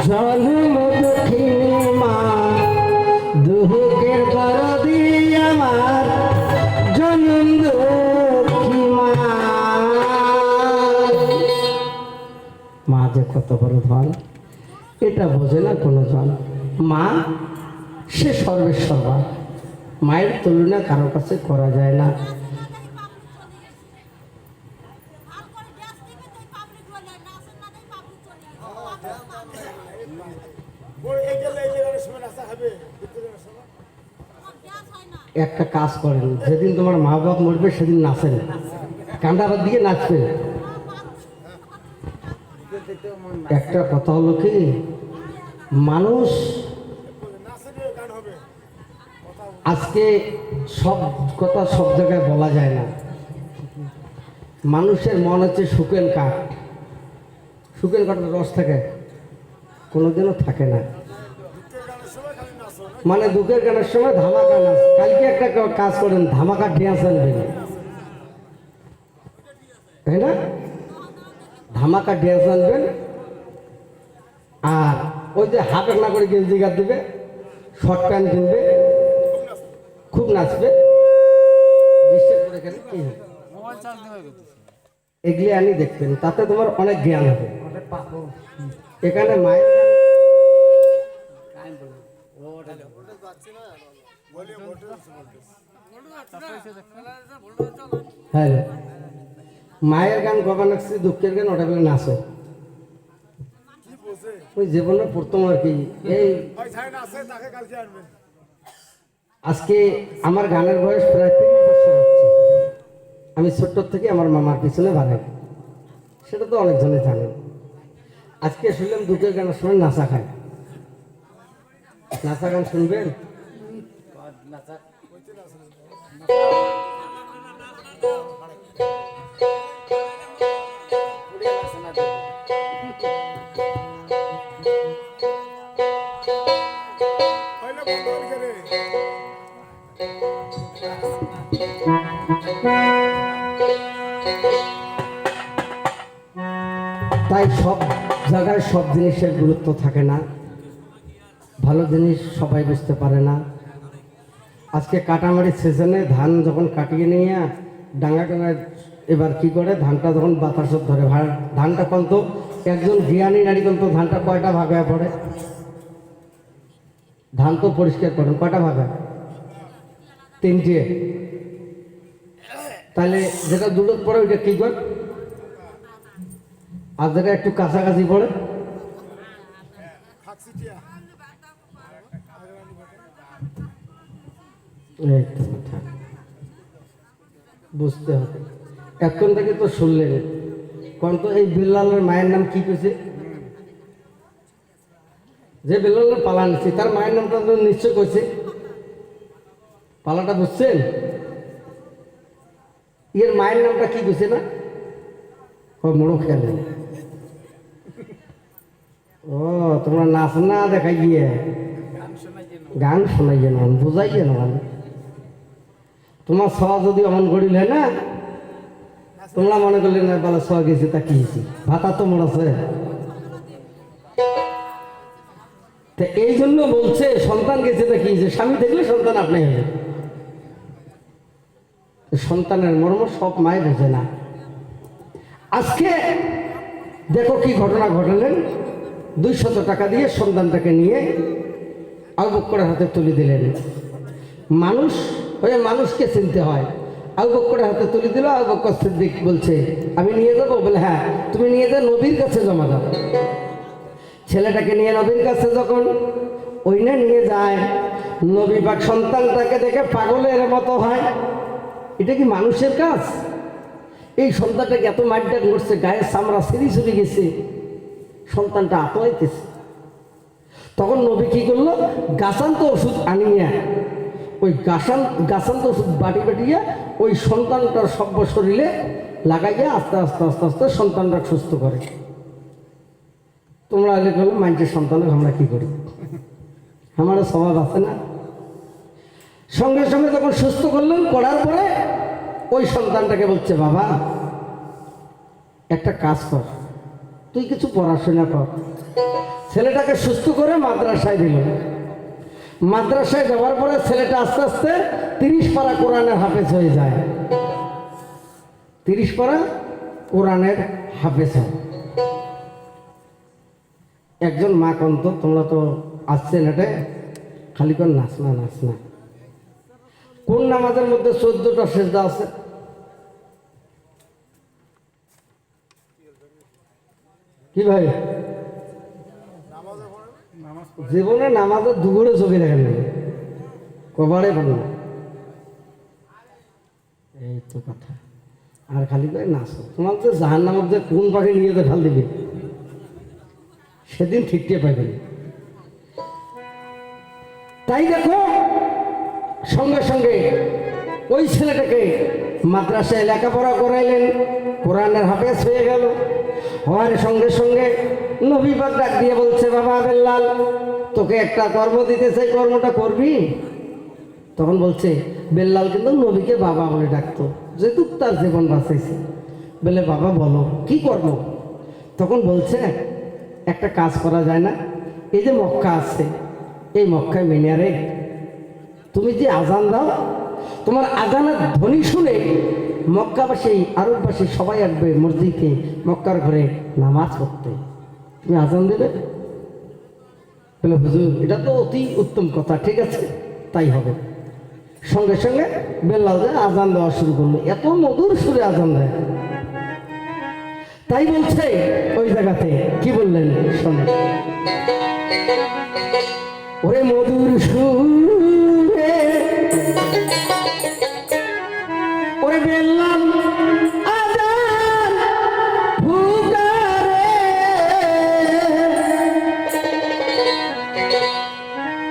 জন্ম দুঃখী মা দুঃখের দরদি আমার জন্ম দুঃখী মা। মা যে কত বড় ধন এটা বোঝে না কোনো জন। মা সে সর্বেসর্বা, মায়ের তুলনা কারো কাছে করা যায় না। একটা কাজ করেন, যেদিন তোমার মা বাপ মরবে সেদিন নাচেন, কান্দাবার দিকে নাচবেন। একটা কথা হলো কি, মানুষ আজকে সব কথা সব জায়গায় বলা যায় না। মানুষের মন হচ্ছে শুকেন কাঠ, শুকেন কাঠের রস থাকে, কোনোদিনও থাকে না। মানে দুঃখের গানের সময় ধামাকা নাচ। কালকে একটা কাজ করেন, ধামাকা ড্যান্স আনবেন, তাই না? ধামাকা ড্যান্স আনবেন, আর ওই যে হাফ না করে গেঞ্জি গাছ দিবে, শর্ট প্যান্ট কিনবে, খুব নাচবে। বিশ্বাস করে এখানে কি এগুলি আনি দেখবেন, তাতে তোমার অনেক জ্ঞান হবে। এখানে মায়ের হ্যাঁ মায়ের গান গবা নাচছে, দুঃখের গান ওটা বলে নাচে। ওই জীবনে প্রথম আর কি। এই আজকে আমার গানের বয়স প্রায় 30 বছর হচ্ছে। আমি ছোট্ট থেকে আমার মামার পিছনে বানাই, সেটা তো অনেকজনে জানেন। আজকে শুনলাম দুঃখের গানের সময় নাচা খায়। নাচা গান শুনবেন? তাই সব জায়গায় সব জিনিসের গুরুত্ব থাকে না, ভালো জিনিস সবাই বুঝতে পারে না। আজকে কাটামারির সিজনে ধান যখন কাটিয়ে নিয়ে ডাঙা ডাঙায় এবার কি করে, ধানটা যখন বাতাসত ধরে, ধানটা কত একজন জ্ঞানী নারী কিন্তু ধানটা কয়টা ভাগ হয়ে পড়ে? ধান তো পরিষ্কার করেন, কয়টা ভাগ হয়? 3টে। তাহলে যেটা দূরত পড়ে ওইটা কি করে, আর যেটা একটু কাছাকাছি পড়ে বুঝতে হবে। এখন থেকে তো শুনলেন, কোন তো এই বিল্লালের মায়ের নাম কি কইছে? যে বিল্লালের পালা নিচ্ছে তার মায়ের নামটা তো নিশ্চয় কইছে। পালাটা বুঝছেন? এর মায়ের নামটা কি কইছে না? ও মোড়ো খেয়াল নেই। ও তোমরা নাচ না দেখাই গিয়ে গান শোনাইয়ে নন, বুঝাইয়ে নন। তোমার সওয়া যদি অমন করিল হয় না, তোমরা মনে করলে না বলে সওয়া গেছে, তা কি হয়েছে? ভাতা তো মোড় আছে। তা এই জন্য বলছে সন্তান গেছে, তা কি হয়েছে? স্বামী দেখলে সন্তান আপনি হবে। সন্তানের মর্ম সব মায় বোঝে না। আজকে দেখো কি ঘটনা ঘটালেন। 200 টাকা দিয়ে সন্তানটাকে নিয়ে আবু বকরের হাতে তুলে দিলেন। মানুষ হয়ে মানুষকে চিনতে হয়। আবু বকরের হাতে তুলে দিল। আবু বকর সিদ্দিক বলছে আমি নিয়ে যাবো। বলে হ্যাঁ তুমি নিয়ে যাও, নবীর কাছে জমা দাও। ছেলেটাকে নিয়ে নবীর কাছে যখন ওই না নিয়ে যায়, নবী পাক সন্তানটাকে দেখে পাগলের মতো হয়। এটা কি মানুষের কাজ? এই সন্তানটাকে এত মারডাক করছে, গায়ের চামড়া ছিঁড়ি ছুড়ি গেছে, সন্তানটা আতলাইতেছে। তখন নবী কি করলো, গাছান্ত ওষুধ আনিয়া ওই গাছান্ত ওষুধ বাটি বাটিয়ে ওই সন্তানটার সভ্য শরীরে লাগাইয়া আস্তে আস্তে আস্তে আস্তে সন্তানটা সুস্থ করে। তোমরা আগে বলো মানুষের সন্তানের আমরা কী করি, আমারও স্বভাব আছে না। সঙ্গে সঙ্গে যখন সুস্থ করলেন, করার পরে ওই সন্তানটাকে বলছে, বাবা একটা কাজ কর, তুই কিছু পড়াশোনা কর। ছেলেটাকে সুস্থ করে মাদ্রাসায় দিল। মাদ্রাসায় যাওয়ার পরে ছেলেটা আস্তে আস্তে 30 পারা কোরআনের হাফেজ হয়ে যায়। 30 পারা কোরআনের হাফেজ হয়। একজন মা কন্ত, তোমরা তো আসছেন এটা, খালি করে নাচ না নাচ না। কোন নামাজের মধ্যে 14টা সেজদা আছে? কি ভাই, জীবনে নামাজের দুপুরে চোখে দেখেন না, কবারে ভালো না। এই তো কথা। আর খালি করে নাচো। তোমার তো জাহান নামের যে কোন পাখি নিয়ে তো ঢাল দিবে, সেদিন ঠিকতে পাইবেন। তাই দেখো, সঙ্গে সঙ্গে ওই ছেলেটাকে মাদ্রাসায় লেখাপড়া করাইলেন, কোরআনের হাফেজ হয়ে গেল। হওয়ার সঙ্গে সঙ্গে নবী পাক ডাক দিয়ে বলছে, বাবা বেল্লাল, তোকে একটা কর্ম দিতে চাই, কর্মটা করবি? তখন বলছে, বেল্লাল কিন্তু নবীকে বাবা বলে ডাকতো, যেহেতু তার জীবন বাঁচাইছে। বলে, বাবা বলো কি কর্ম? তখন বলছে, একটা কাজ করা যায় না? এই যে মক্কা আছে, এই মক্কায় মিনারে তুমি যে আজান দাও, তোমার আজানের ধ্বনি শুনে মক্কাবাসী আরববাসী সবাই আসবে মসজিদে, মক্কার ঘরে নামাজ পড়তে। তুমি আজান দেবে? বলে, হুজুর এটা তো অতি উত্তম কথা, ঠিক আছে তাই হবে। সঙ্গে সঙ্গে বেল্লাল যে আজান দেওয়া শুরু করলো, এত মধুর সুরে আজান দেয়। তাই বলছে ওই জায়গাতে কি বললেন শোনে, ওরে মধুর সুরে ওরে বেল্লাল আজান ফুকারে,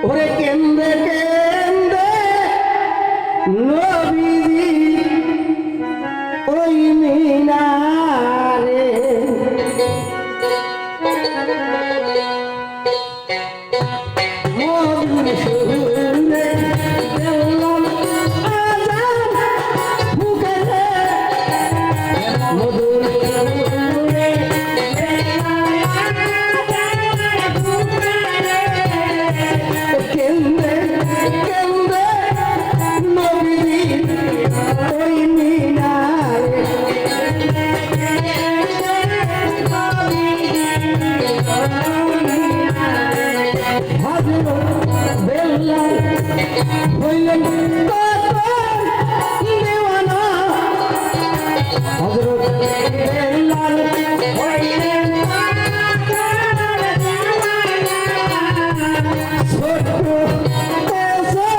ওরে কেন্দ্রে কেন্দ্রে নবীজি ওই মিনারে, মধুর সুরে বেল্লাল আজান ফুকারে, মধুর সুরে কেন্দ্রে কেন্দ্রে নবীজি ওই মিনারে, হযরত বেল্লাল হইলেন দেওয়ানা, হযরত বেল্লাল হইলেন ছোট দেশে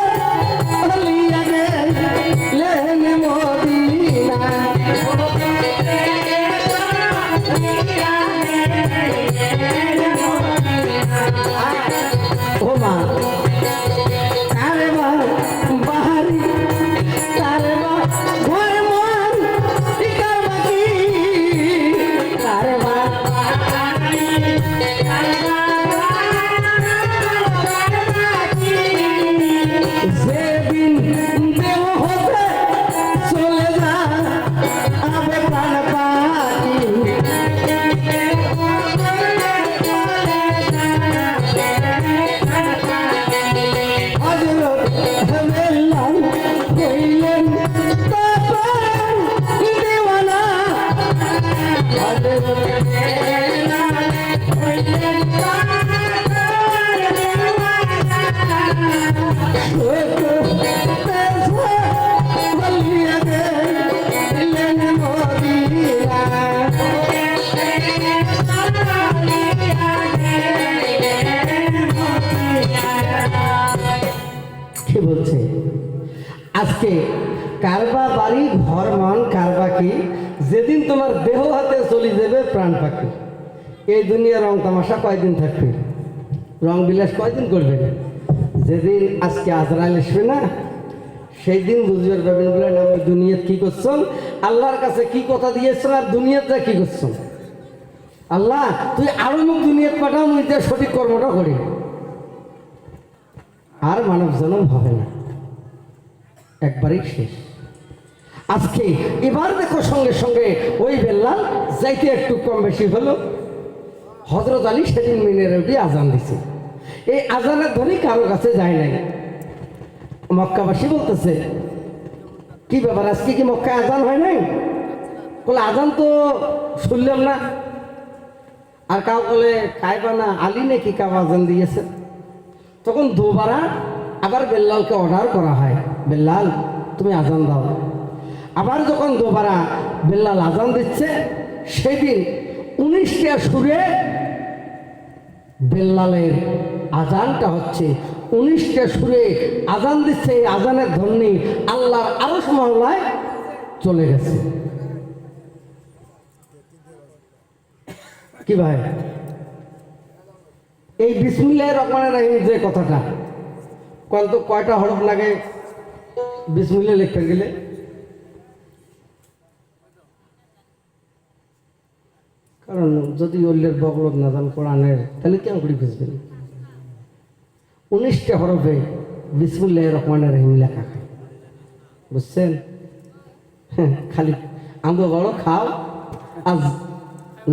আলিয়া গেলেন মদিনা, ও মা তারে মা বাহারি, তারে মা ঘর মন টিকার বাকি, তারে মা যেদিন দেহ হতে চলে যা আবে প্রাণ পাখি, হযরত বেল্লাল হইলেন তখন দেওয়ানা, হযরত বেল্লাল হইলেন কি বলছে? আজকে কারবা বাড়ি ঘর মন কারবা কি, যেদিন তোমার দেহ হাতে চলে যাবে প্রাণ পাখি। এই দুনিয়া রং তামাশা কয়দিন থাকবে, রং বিলাস কয়দিন করবে? যেদিন আজকে আজরাইল আসবে না, সেই দিন বুঝবে পাবেন বলে আমি দুনিয়াত কি করছেন, আল্লাহর কাছে কি কথা দিয়েছেন আর দুনিয়াতে কি করছেন। আল্লাহ তুই আরো মুখ দুনিয়াত পাঠাও, মুই তার সঠিক কর্মটা করি, আর মানব জন্ম হবে না, একবারই শেষ। আজকে এবার দেখো সঙ্গে সঙ্গে ওই বেল্লাল যাইতে একটু কম বেশি হলো, হযরত আলী সেদিন মিনারে উঠে আজান দিছে। এই আজানের ধ্বনি কারো কাছে যায় নাই। মক্কাবাসী বলতেছে কি ব্যাপার, আজকে কি মক্কায় আজান হয় নাই? বলে আজান তো শুনলাম না। আর কাউ বলে কাইবা না আলী নাকি কাউ আজান দিয়েছে। তখন দুবারা আবার বেল্লালকে অর্ডার করা হয়, বেল্লাল তুমি আজান দাও। আবার যখন দুবারা বেল্লাল আজান দিচ্ছে, সেদিন 19টা সুরে বেল্লালের আজানটা হচ্ছে, 19টা সুরে আজান দিচ্ছে। এই আজানের ধ্বনি আল্লাহর আরশ মহল্লায় চলে গেছে। কি ভাই, এই বিসমিল্লাহির রহমানির রহিম যে কথাটা কত কয়টা হরফ লাগে বিসমিল্লাহ লিখতে গেলে? কারণ যদি উল্লের বগলত না জান কোরআনের, তাহলে কেমন করে বুঝবেন? 19টা হরফে বিসমিল্লাহির রহমানির রহিম লেখা, বুঝছেন? খালি আন্দো বড় খাও, আজ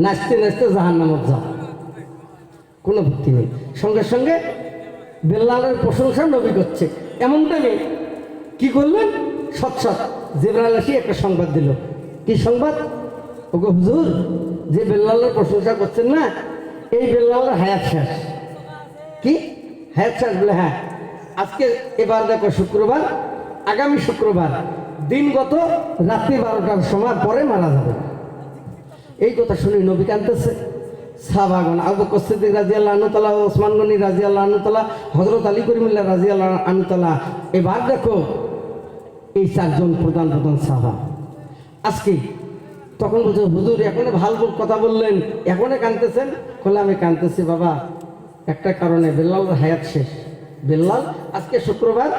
নাচতে নাচতে জাহান্নামত যাও, কোনো ভক্তি নেই। সঙ্গে সঙ্গে বেল্লালের প্রশংসা নবী করছে। এমন টাইমে কি করলেন, সৎ জিবরাইল এসে একটা সংবাদ দিল। কি সংবাদ? ওগো হুজুর, যে বেল্লালের প্রশংসা করছেন না, এই বেল্লালের হায়াত শেষ। কি হায়াত শেষ? বলে হ্যাঁ, আজকে এবার দেখো শুক্রবার, আগামী শুক্রবার দিনগত রাত্রি 12টার সময় পরে মারা যাবে। এই কথা শুনে নবী কাঁদতেছে। সাহাবাগণ আবু বকর সিদ্দিক রাদিয়াল্লাহু আনহু তাআলা, ওসমান গনি রাদিয়াল্লাহু আনহু তাআলা, হযরত আলী করিমুল্লাহ রাদিয়াল্লাহু আনহু তাআলা, এবার দেখো এই 4 জন প্রধান সাহাবা আজকে। তখন বলছে হুজুর এখনো ভালো কথা বললেন, এখনো কাঁদতেছেন? বলে আমি কাঁদতেছি বাবা একটা কারণে, বেল্লালের হায়াত শেষ। বেল্লাল আজকে শুক্রবার,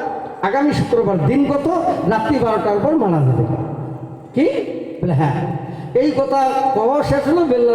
আগামী শুক্রবার দিনগত রাত্রি 12টার পর মারা যাবে। কি বলে? হ্যাঁ। এই কথা কওয়া শেষ হলো, বেল্লাল